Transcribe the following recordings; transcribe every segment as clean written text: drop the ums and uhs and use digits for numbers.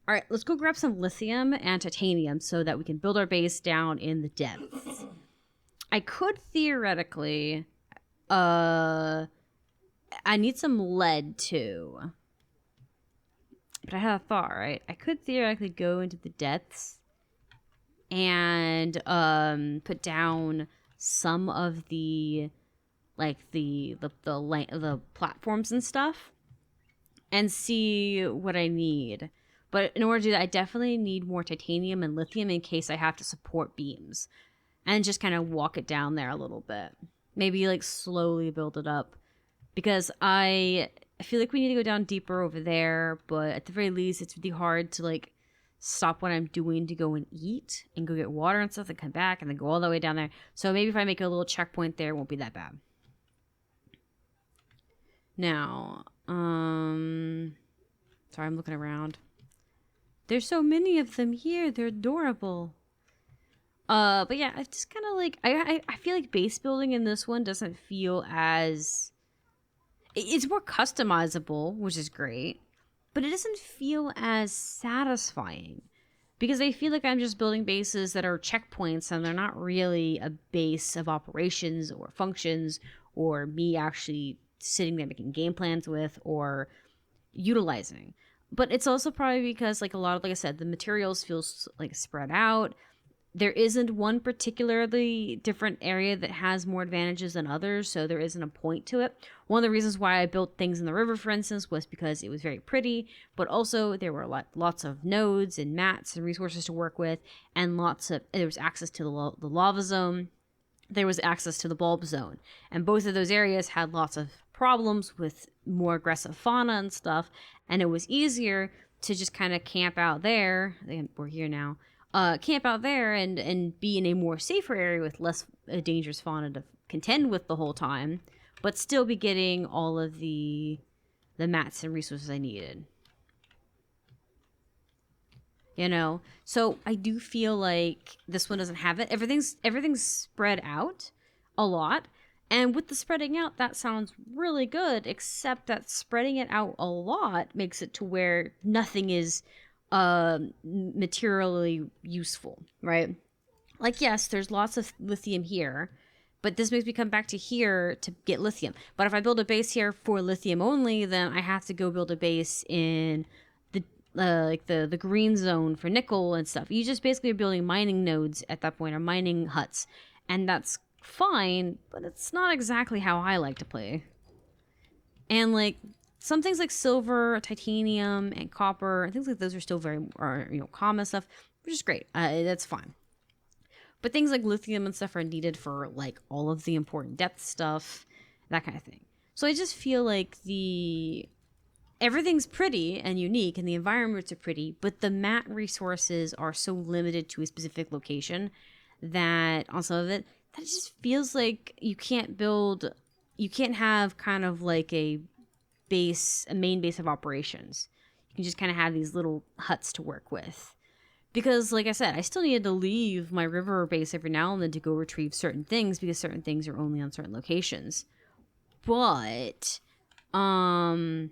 All right, let's go grab some lithium and titanium so that we can build our base down in the depths. I could theoretically, I need some lead too. But I had a thought, right? I could theoretically go into the depths and put down some of the the platforms and stuff and see what I need. But in order to do that, I definitely need more titanium and lithium in case I have to support beams. And just kind of walk it down there a little bit. Maybe like slowly build it up. Because I feel like we need to go down deeper over there, but at the very least, it's really hard to like stop what I'm doing to go and eat and go get water and stuff and come back and then go all the way down there. So maybe if I make a little checkpoint there, it won't be that bad. Now, sorry, I'm looking around. There's so many of them here. They're adorable. But yeah, I just kind of like, I feel like base building in this one doesn't feel as, it's more customizable, which is great, but it doesn't feel as satisfying because I feel like I'm just building bases that are checkpoints and they're not really a base of operations or functions or me actually sitting there making game plans with or utilizing. But it's also probably because like a lot of, like I said, the materials feels like spread out. There isn't one particularly different area that has more advantages than others, so there isn't a point to it. One of the reasons why I built things in the river, for instance, was because it was very pretty, but also there were lots of nodes and mats and resources to work with, and there was access to the lava zone. There was access to the bulb zone, and both of those areas had lots of problems with more aggressive fauna and stuff, and it was easier to just kind of camp out there. We're here now. Camp out there and be in a more safer area with less dangerous fauna to contend with the whole time, but still be getting all of the mats and resources I needed. You know, so I do feel like this one doesn't have it. Everything's spread out a lot, and with the spreading out, that sounds really good. Except that spreading it out a lot makes it to where nothing is materially useful, right? Like, yes, there's lots of lithium here, but this makes me come back to here to get lithium. But if I build a base here for lithium only, then I have to go build a base in the like the green zone for nickel and stuff. You just basically are building mining nodes at that point, or mining huts, and that's fine, but it's not exactly how I like to play. And like some things like silver, titanium, and copper, and things like those are still very, common stuff, which is great. That's fine. But things like lithium and stuff are needed for like all of the important depth stuff, that kind of thing. So I just feel like everything's pretty and unique, and the environments are pretty, but the mat resources are so limited to a specific location that on some of it, that just feels like you can't have kind of like a main base of operations. You can just kind of have these little huts to work with. Because, like I said, I still needed to leave my river base every now and then to go retrieve certain things because certain things are only on certain locations. But, a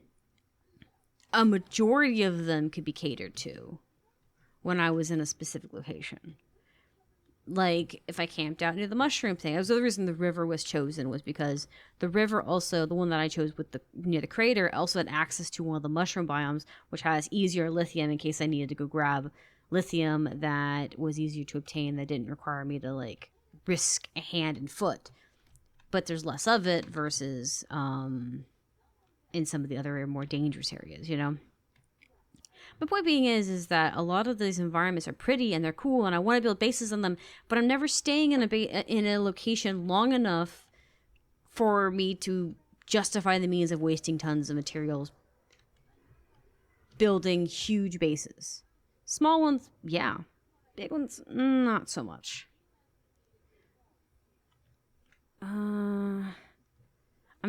majority of them could be catered to when I was in a specific location. Like, if I camped out near the mushroom thing. That was the other reason the river was chosen, was because the river also, the one that I chose near the crater, also had access to one of the mushroom biomes, which has easier lithium in case I needed to go grab lithium that was easier to obtain, that didn't require me to, like, risk a hand and foot. But there's less of it versus in some of the other more dangerous areas, you know? My point being is that a lot of these environments are pretty and they're cool, and I want to build bases on them, but I'm never staying in a location long enough for me to justify the means of wasting tons of materials building huge bases. Small ones, yeah. Big ones, not so much. I'm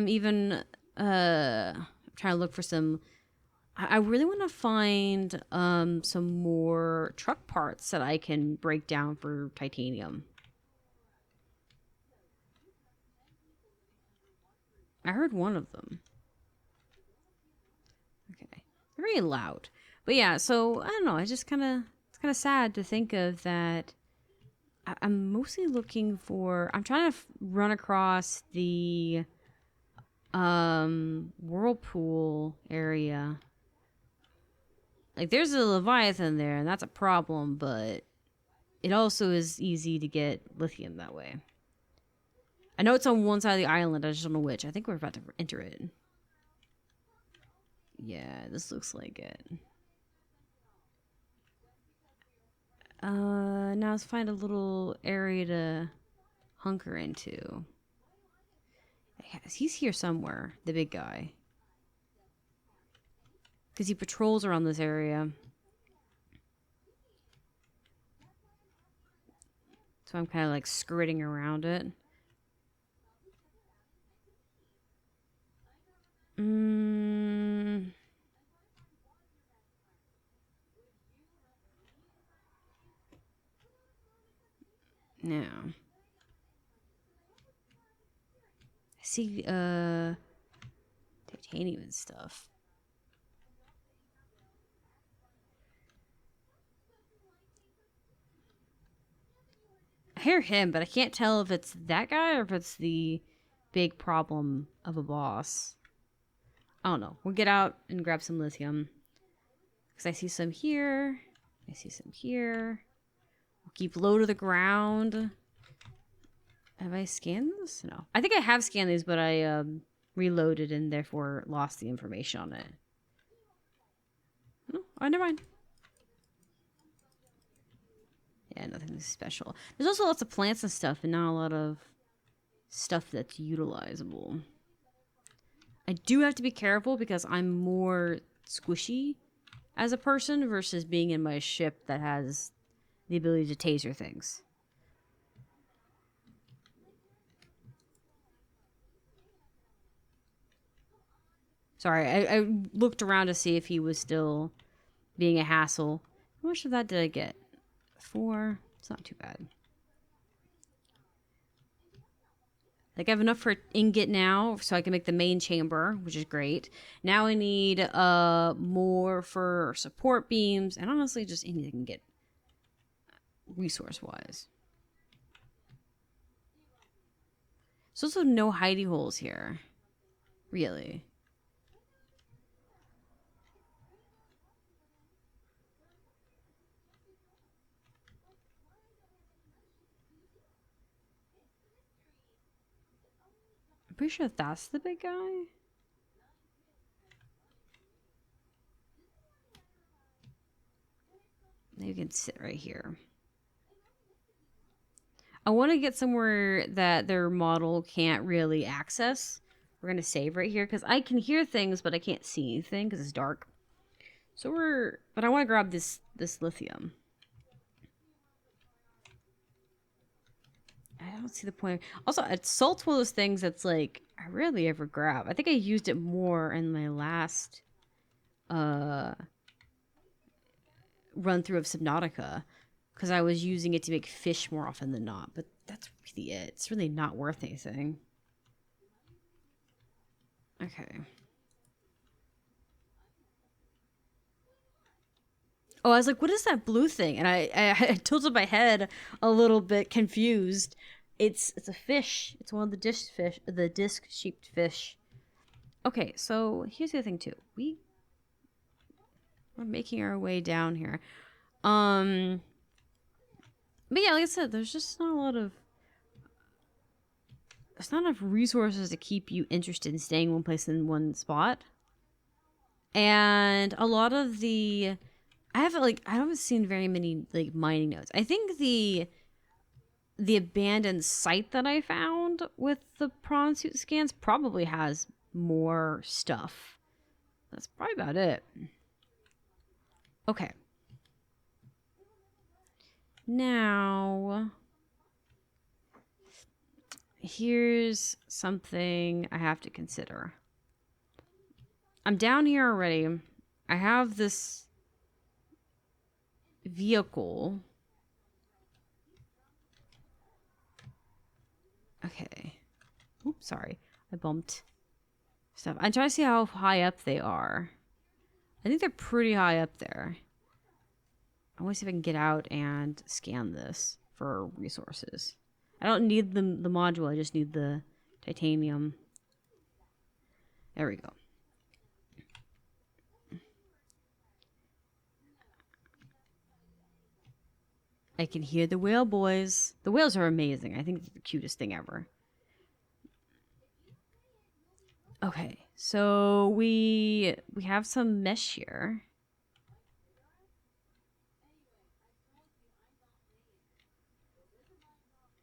even trying to look for some. I really want to find some more truck parts that I can break down for titanium. I heard one of them. Okay. Very loud. But yeah, so I don't know. It's kind of sad to think of that. I'm mostly looking for. I'm trying to run across the whirlpool area. Like there's a Leviathan there, and that's a problem. But it also is easy to get lithium that way. I know it's on one side of the island. I just don't know which. I think we're about to enter it. Yeah, this looks like it. Now let's find a little area to hunker into. He's here somewhere, the big guy. Because he patrols around this area. So I'm kind of like skirting around it. No. I see, titanium and stuff. I hear him, but I can't tell if it's that guy or if it's the big problem of a boss. I don't know. We'll get out and grab some lithium. Because I see some here. I see some here. We'll keep low to the ground. Have I scanned this? No. I think I have scanned these, but I reloaded and therefore lost the information on it. Oh, never mind. Yeah, nothing special. There's also lots of plants and stuff, and not a lot of stuff that's utilizable. I do have to be careful because I'm more squishy as a person versus being in my ship that has the ability to taser things. Sorry, I looked around to see if he was still being a hassle. How much of that did I get? 4. It's not too bad. Like I have enough for ingot now, so I can make the main chamber, which is great. Now I need more for support beams, and honestly, just anything I can get resource-wise. There's also no hidey holes here, really. I'm pretty sure that's the big guy. Maybe you can sit right here. I want to get somewhere that their model can't really access. We're going to save right here because I can hear things, but I can't see anything because it's dark. So but I want to grab this lithium. I don't see the point. Also, salt's one of those things that's like, I rarely ever grab. I think I used it more in my last run through of Subnautica. Because I was using it to make fish more often than not. But that's really it. It's really not worth anything. Okay. Oh, I was like, what is that blue thing? And I tilted my head a little bit confused. It's a fish. It's one of the disc-shaped fish. Okay, so here's the other thing too. We're making our way down here. But yeah, like I said, there's just not a lot of... There's not enough resources to keep you interested in staying one place in one spot. And a lot of the... I haven't seen very many like mining nodes. I think the abandoned site that I found with the prawn suit scans probably has more stuff. That's probably about it. Okay. Now, here's something I have to consider. I'm down here already. I have this vehicle. Okay. Oops, sorry. I bumped stuff. I'm trying to see how high up they are. I think they're pretty high up there. I want to see if I can get out and scan this for resources. I don't need the module, I just need the titanium. There we go. I can hear the whale boys. The whales are amazing. I think they're the cutest thing ever. Okay, so we have some mesh here.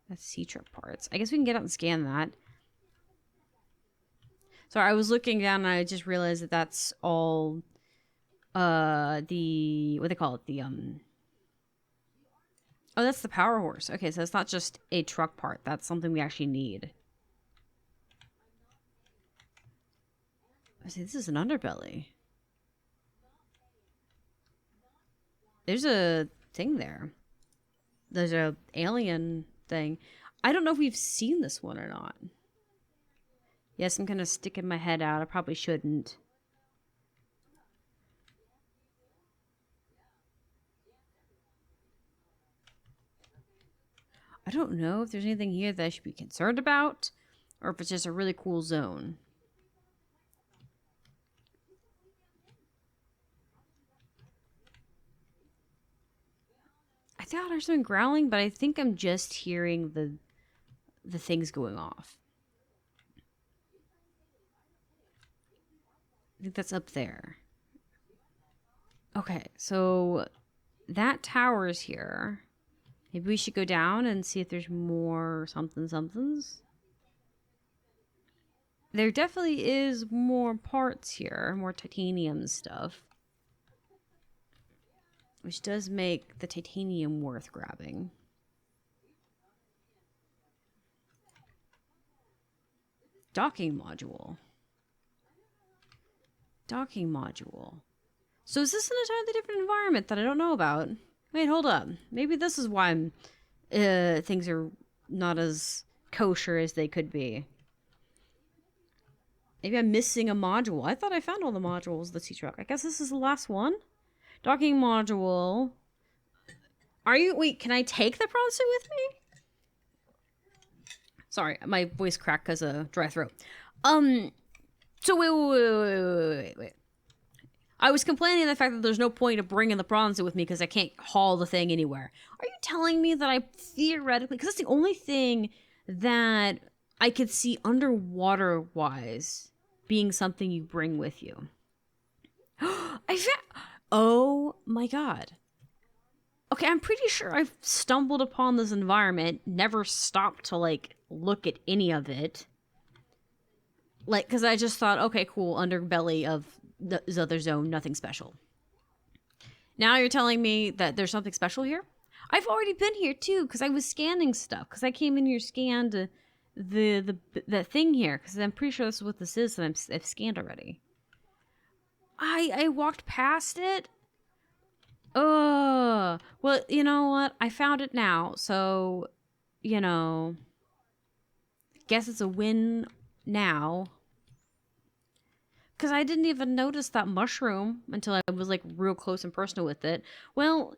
That's sea trip parts. I guess we can get out and scan that. Sorry, I was looking down and I just realized that that's all the what they call it, the oh, that's the power horse. Okay, so it's not just a truck part. That's something we actually need. I see, this is an underbelly. There's a thing there. There's a alien thing. I don't know if we've seen this one or not. Yes, I'm kind of sticking my head out. I probably shouldn't. I don't know if there's anything here that I should be concerned about, or if it's just a really cool zone. I thought I heard something growling, but I think I'm just hearing the things going off. I think that's up there. Okay, so that tower is here. Maybe we should go down and see if there's more somethings. There definitely is more parts here, more titanium stuff. Which does make the titanium worth grabbing. Docking module. Docking module. So is this an entirely different environment that I don't know about? Wait, hold up. Maybe this is why I'm, things are not as kosher as they could be. Maybe I'm missing a module. I thought I found all the modules of the sea truck. I guess this is the last one? Docking module. Are you... Wait, can I take the prawn suit with me? Sorry, my voice cracked because of dry throat. So wait. I was complaining of the fact that there's no point of bringing the prawn suit with me because I can't haul the thing anywhere. Are you telling me that I theoretically... Because that's the only thing that I could see underwater-wise being something you bring with you. I found... Oh my god. Okay, I'm pretty sure I've stumbled upon this environment, never stopped to, like, look at any of it. Like, because I just thought, okay, cool, underbelly of this other zone, nothing special. Now you're telling me that there's something special here? I've already been here, too, because I was scanning stuff, because I came in here, scanned the thing here, because I'm pretty sure this is what this is, and I've scanned already. I walked past it. Well, you know what? I found it now, so, you know, guess it's a win now. Because I didn't even notice that mushroom until I was, like, real close and personal with it. Well,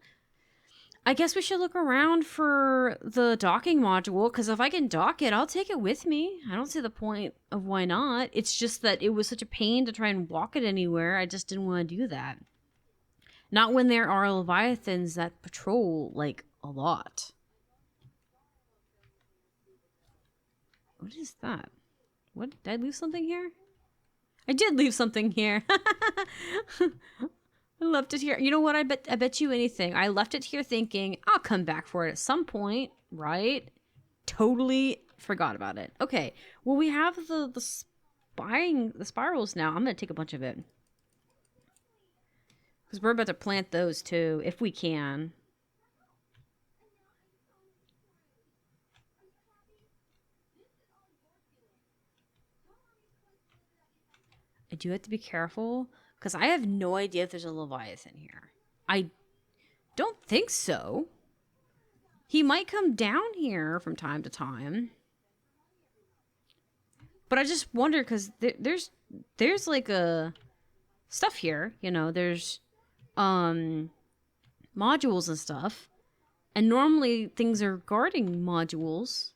I guess we should look around for the docking module, because if I can dock it, I'll take it with me. I don't see the point of why not. It's just that it was such a pain to try and walk it anywhere. I just didn't want to do that. Not when there are leviathans that patrol, like, a lot. What is that? What? Did I leave something here? I did leave something here. I left it here. You know what? I bet you anything. I left it here thinking, I'll come back for it at some point, right? Totally forgot about it. Okay. Well, we have the spirals now. I'm going to take a bunch of it. Because we're about to plant those too, if we can. I do have to be careful, because I have no idea if there's a Leviathan here. I don't think so. He might come down here from time to time. But I just wonder, because there's like a stuff here. You know, there's modules and stuff. And normally things are guarding modules,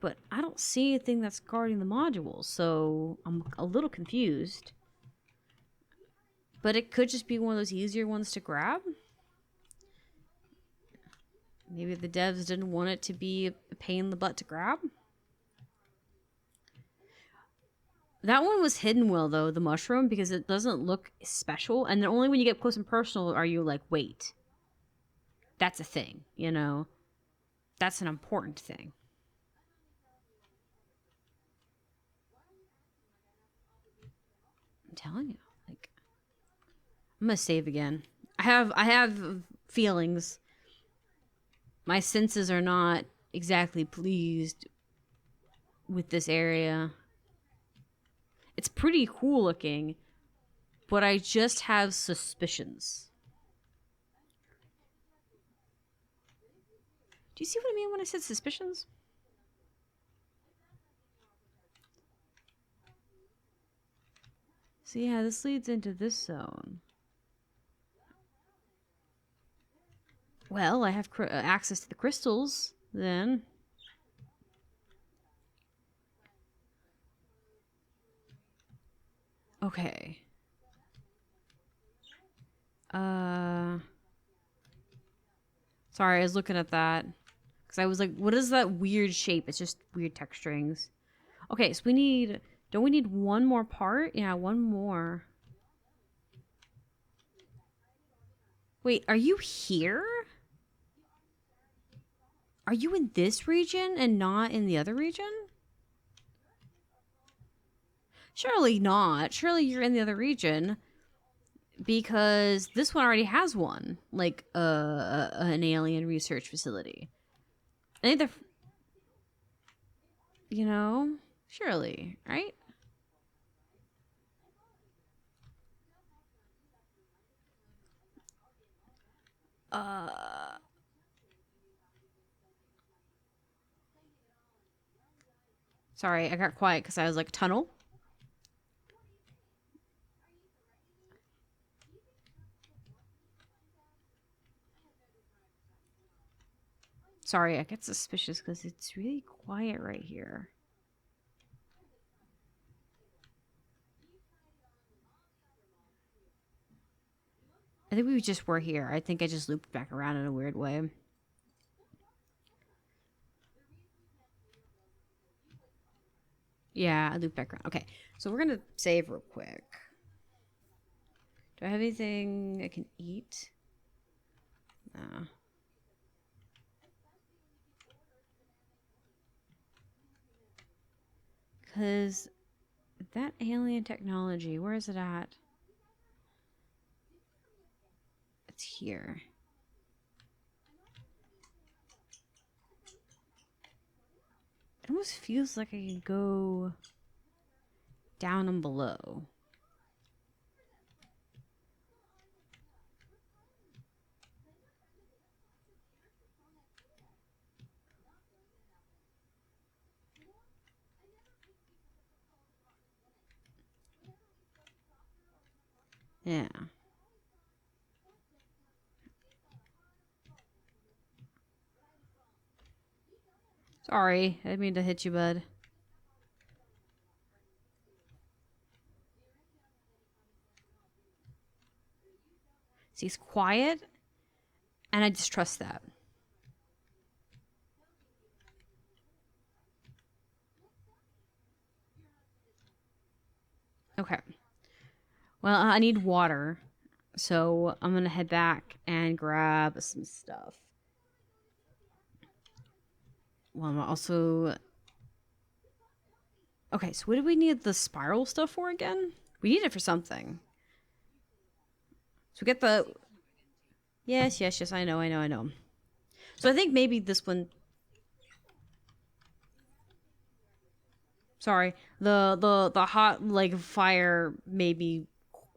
but I don't see anything that's guarding the modules, so I'm a little confused. But it could just be one of those easier ones to grab. Maybe the devs didn't want it to be a pain in the butt to grab. That one was hidden well, though, the mushroom, because it doesn't look special. And then only when you get close and personal are you like, wait, that's a thing, you know? That's an important thing. I'm telling you, like, I'm gonna save again. I have feelings. My senses are not exactly pleased with this area. It's pretty cool looking, but I just have suspicions. Do you see what I mean when I said suspicions? So yeah, this leads into this zone. Well, I have access to the crystals, then. Okay. Sorry, I was looking at that. Because I was like, what is that weird shape? It's just weird texturings. Okay, so we need... Don't we need one more part? Yeah, one more. Wait, are you here? Are you in this region and not in the other region? Surely not. Surely you're in the other region. Because this one already has one. Like, an alien research facility. I think they're... You know? Surely, right? Sorry, I got quiet because I was like, tunnel? Sorry, I get suspicious because it's really quiet right here. I think we just were here. I think I just looped back around in a weird way. Yeah, I looped back around. Okay, so we're going to save real quick. Do I have anything I can eat? No. Because that alien technology, where is it at? It's here. It almost feels like I can go down and below. Yeah. Sorry, I didn't mean to hit you, bud. See, he's quiet, and I distrust that. Okay. Well, I need water, so I'm gonna head back and grab some stuff. Well, I'm also... Okay, so what do we need the spiral stuff for again? We need it for something. So we get the... Yes, I know. So I think maybe this one... Sorry. The hot, like, fire made me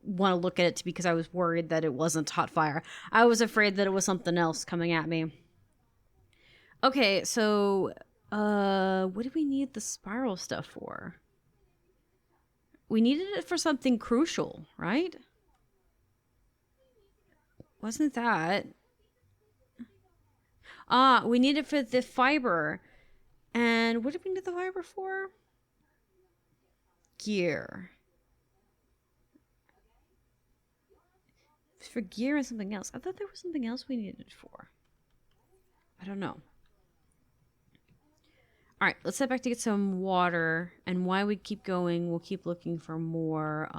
want to look at it because I was worried that it wasn't hot fire. I was afraid that it was something else coming at me. Okay, so... what do we need the spiral stuff for? We needed it for something crucial, right? Wasn't that? We need it for the fiber. And what did we need the fiber for? Gear. It's for gear and something else. I thought there was something else we needed it for. I don't know. All right, let's head back to get some water. And while we keep going, we'll keep looking for more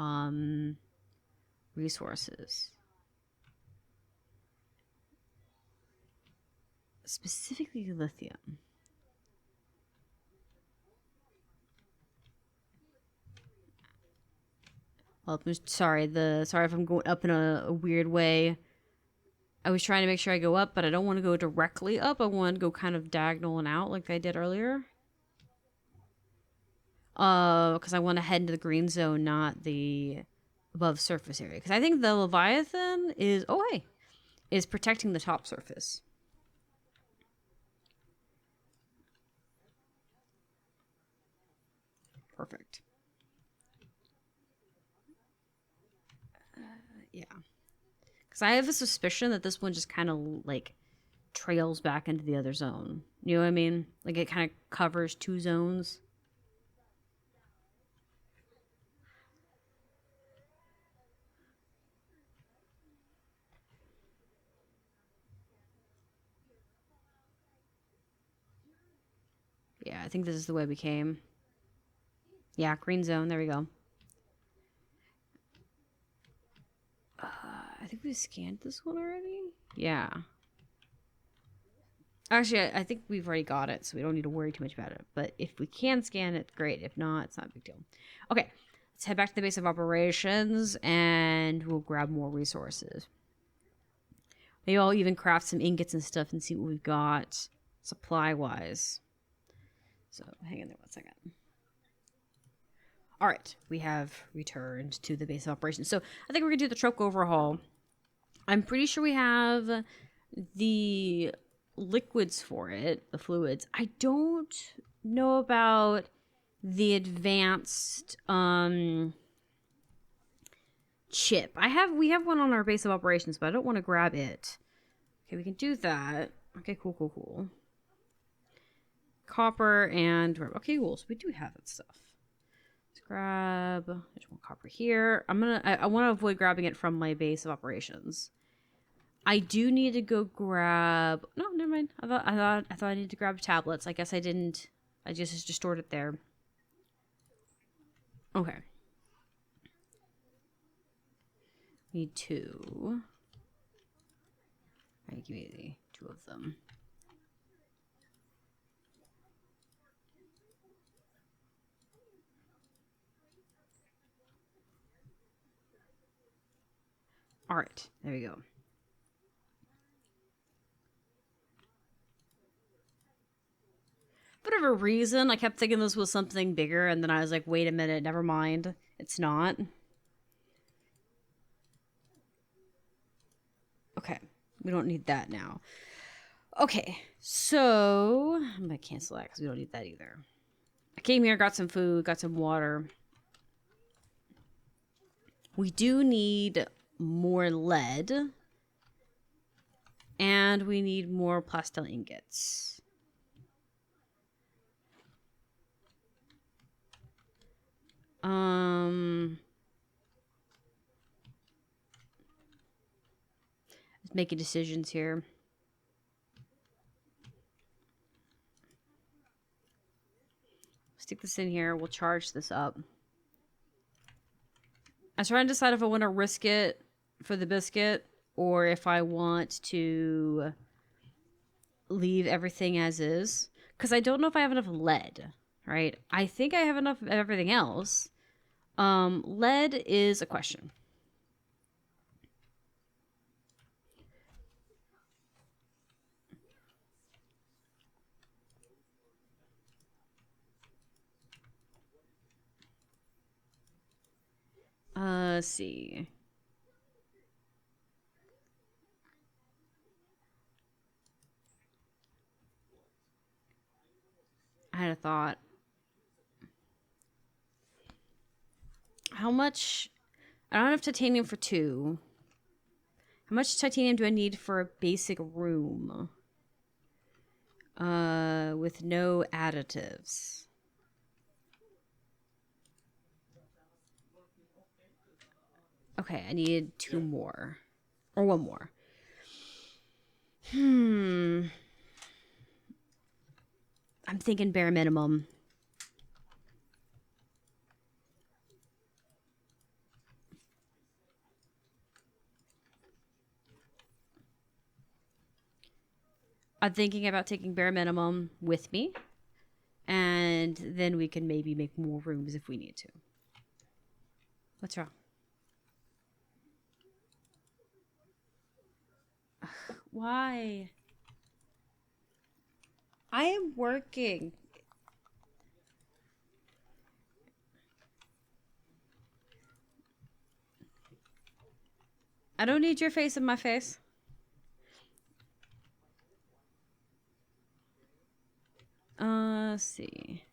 resources. Specifically lithium. Well, sorry if I'm going up in a weird way. I was trying to make sure I go up, but I don't want to go directly up. I want to go kind of diagonal and out like I did earlier. Because I want to head into the green zone, not the above surface area. Because I think the Leviathan is protecting the top surface. Perfect. Yeah. Because I have a suspicion that this one just kind of like trails back into the other zone. You know what I mean? Like it kind of covers two zones. Yeah, I think this is the way we came. Yeah, green zone. There we go. I think we scanned this one already. Yeah. Actually, I think we've already got it, so we don't need to worry too much about it. But if we can scan it, great. If not, it's not a big deal. Okay, let's head back to the base of operations, and we'll grab more resources. Maybe I'll even craft some ingots and stuff and see what we've got supply-wise. So hang in there 1 second. All right, we have returned to the base of operations. So I think we're going to do the truck overhaul. I'm pretty sure we have the liquids for it, the fluids. I don't know about the advanced chip. We have one on our base of operations, but I don't want to grab it. Okay, we can do that. Okay, cool. Copper and okay, cool. So we do have that stuff. Let's grab. There's one copper here. I want to avoid grabbing it from my base of operations. I do need to go grab. No, never mind. I thought I needed to grab tablets. I guess I didn't. I just stored it there. Okay. Need 2. Alright, give me 2 of them. Alright, there we go. For whatever reason, I kept thinking this was something bigger, and then I was like, wait a minute, never mind. It's not. Okay, we don't need that now. Okay, so I'm gonna cancel that because we don't need that either. I came here, got some food, got some water. We do need more lead. And we need more plastel ingots. Let's make decisions here. Stick this in here. We'll charge this up. I was trying to decide if I want to risk it for the biscuit or if I want to leave everything as is. Because I don't know if I have enough lead, right? I think I have enough of everything else. Lead is a question. Let's see. I had a thought. How much? I don't have titanium for 2. How much titanium do I need for a basic room? With no additives. Okay, I need 2 more. Or 1 more. I'm thinking bare minimum. I'm thinking about taking bare minimum with me. And then we can maybe make more rooms if we need to. What's wrong? Ugh, why? I am working. I don't need your face in my face. Let's see.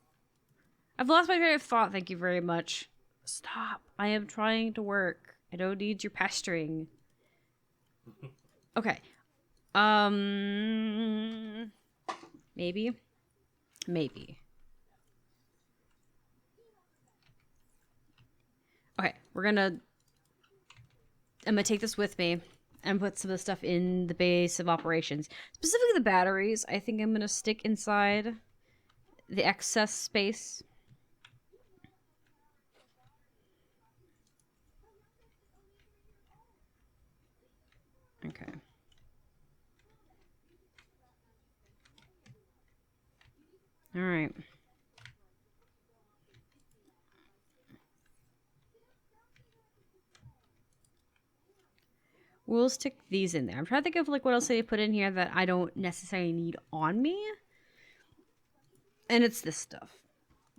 I've lost my train of thought, thank you very much. Stop. I am trying to work. I don't need your pestering. Okay. Maybe. Maybe. Okay, I'm gonna take this with me and put some of the stuff in the base of operations. Specifically the batteries, I think I'm gonna stick inside the excess space. Okay. All right. We'll stick these in there. I'm trying to think of like what else I put in here that I don't necessarily need on me. And it's this stuff.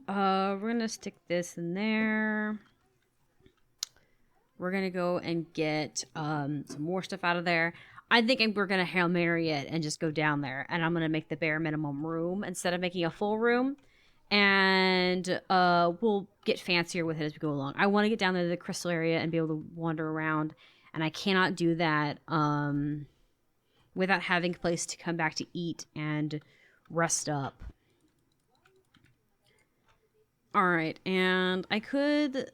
We're gonna stick this in there. We're gonna go and get some more stuff out of there. I think we're gonna Hail Mary it and just go down there, and I'm gonna make the bare minimum room instead of making a full room. And we'll get fancier with it as we go along. I want to get down there to the crystal area and be able to wander around, and I cannot do that without having a place to come back to eat and rest up. All right, and I could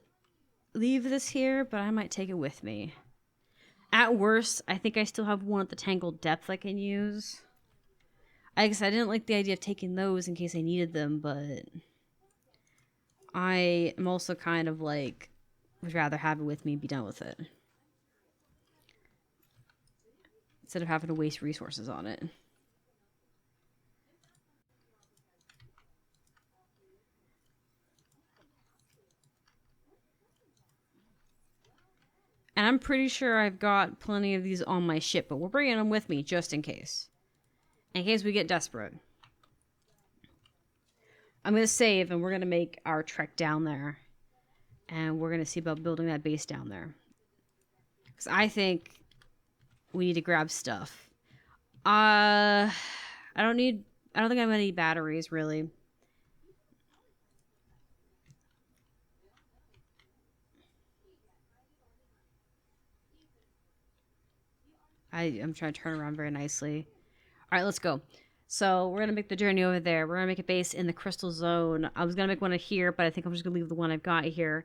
leave this here, but I might take it with me. At worst, I think I still have one at the Tangled Depth I can use. I guess I didn't like the idea of taking those in case I needed them, but I am also kind of like, would rather have it with me and be done with it. Instead of having to waste resources on it. And I'm pretty sure I've got plenty of these on my ship, but we're bringing them with me just in case. In case we get desperate. I'm going to save, and we're going to make our trek down there. And we're going to see about building that base down there. Because I think we need to grab stuff. I don't think I'm going to need batteries, really. I'm trying to turn around very nicely. All right, let's go. So we're going to make the journey over there. We're going to make a base in the crystal zone. I was going to make one here, but I think I'm just going to leave the one I've got here.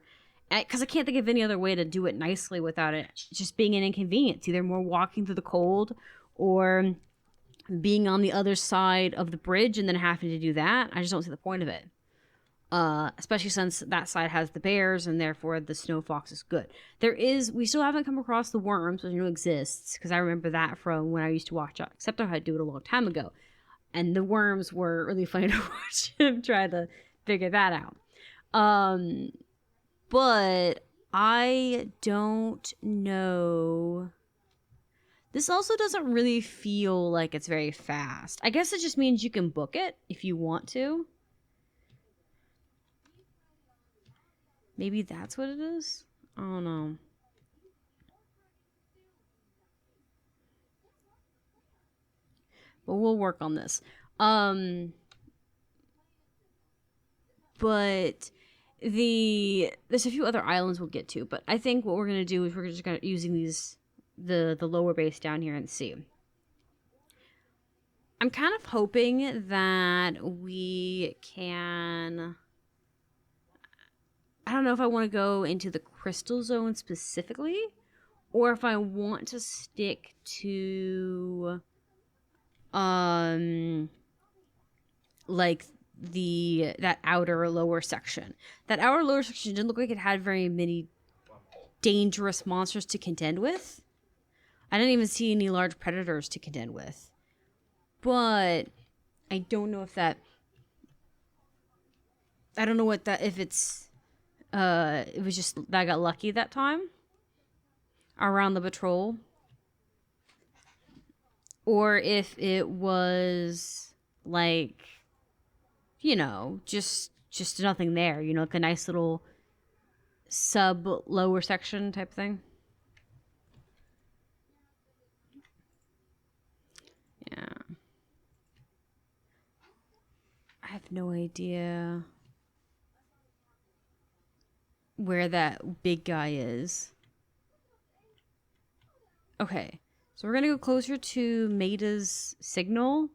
Because I can't think of any other way to do it nicely without it just being an inconvenience. Either more walking through the cold or being on the other side of the bridge and then having to do that. I just don't see the point of it. Especially since that side has the bears and therefore the snow fox is good. We still haven't come across the worms, which I know exists because I remember that from when I used to watch Except I had to do it a long time ago. And the worms were really funny to watch him try to figure that out. But I don't know. This also doesn't really feel like it's very fast. I guess it just means you can book it if you want to. Maybe that's what it is? I don't know. But we'll work on this. But there's a few other islands we'll get to, but I think what we're gonna do is we're just gonna using the lower base down here and see. I'm kind of hoping that we can. I don't know if I want to go into the crystal zone specifically, or if I want to stick to like that outer lower section. That outer lower section didn't look like it had very many dangerous monsters to contend with. I didn't even see any large predators to contend with. But I don't know if that. I don't know what that. If it's. It was just that I got lucky that time. Around the patrol. Or if it was like. You know, just nothing there. You know, like a nice little sub lower section type thing. Yeah. I have no idea where that big guy is. Okay. So we're going to go closer to Maida's signal.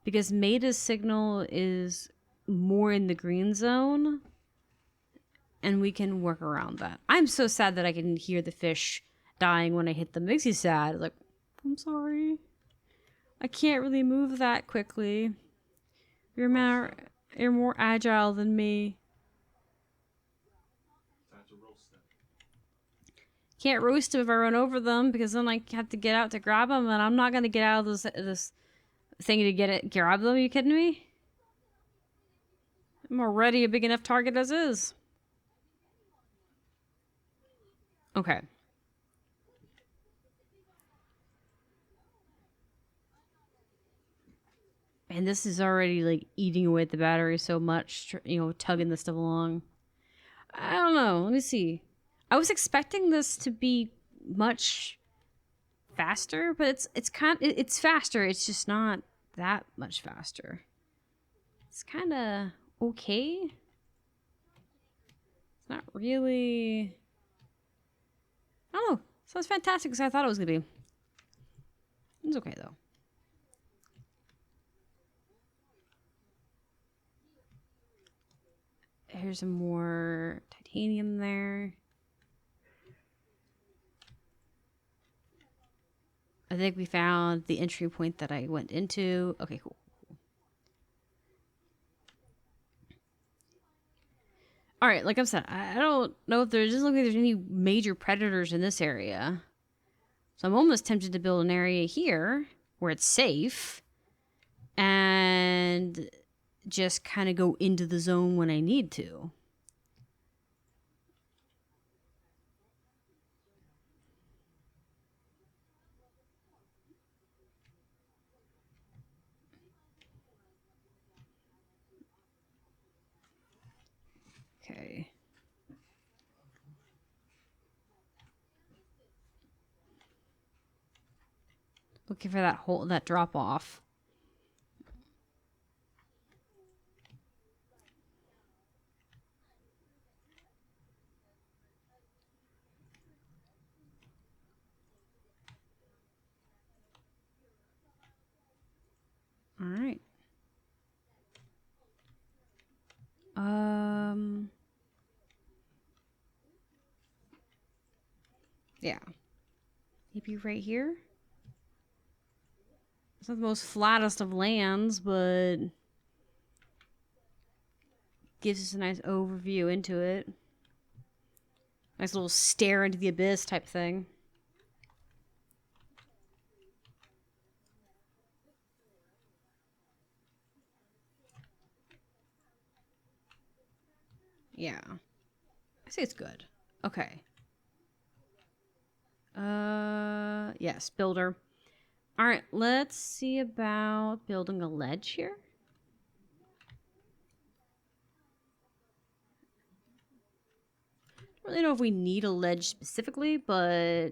Because Maida's signal is more in the green zone. And we can work around that. I'm so sad that I can hear the fish dying when I hit them. It makes you sad. Like, I'm sorry. I can't really move that quickly. You're more agile than me. Can't roast them if I run over them, because then I have to get out to grab them, and I'm not going to get out of this thing to grab them. Are you kidding me? I'm already a big enough target as is. Okay. And this is already like eating away at the battery so much, you know, tugging this stuff along. I don't know. Let me see. I was expecting this to be much faster, but it's faster. It's just not that much faster. It's kind of okay. It's not really. I don't know. Sounds fantastic as I thought it was gonna be. It's okay though. Here's some more titanium there. I think we found the entry point that I went into. Okay, cool. All right, like I said, I don't know if doesn't look like there's any major predators in this area. So I'm almost tempted to build an area here where it's safe and just kind of go into the zone when I need to. Okay. Looking for that drop off. All right. Yeah. Maybe right here? It's not the most flattest of lands, but gives us a nice overview into it. Nice little stare into the abyss type thing. Yeah. I say it's good. Okay. Yes, builder. All right, let's see about building a ledge here. I don't really know if we need a ledge specifically, but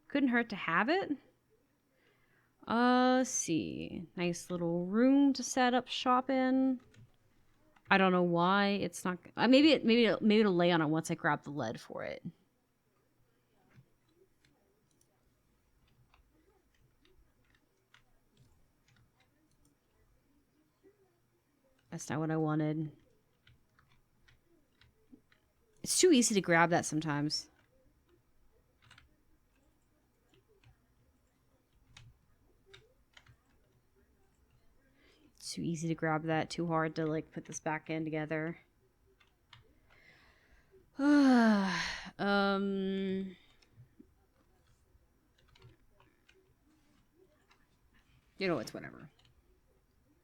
couldn't hurt to have it. Let's see. Nice little room to set up shop in. I don't know why it's not. Maybe it'll lay on it once I grab the lead for it. That's not what I wanted. It's too easy to grab that sometimes. It's too easy to grab that. Too hard to like put this back in together. You know, it's whatever.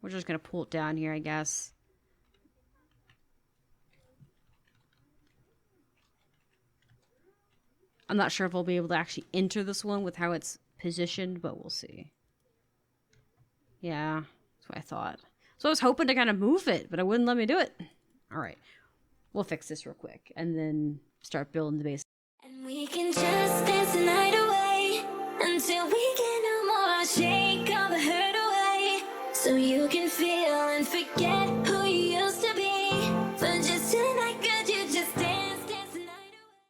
We're just gonna pull it down here, I guess. I'm not sure if I'll be able to actually enter this one with how it's positioned, but we'll see. Yeah, that's what I thought. So I was hoping to kind of move it, but it wouldn't let me do it. All right, we'll fix this real quick and then start building the base. And we can just dance the night away until we get no more. Shake all the hurt away so you can feel and forget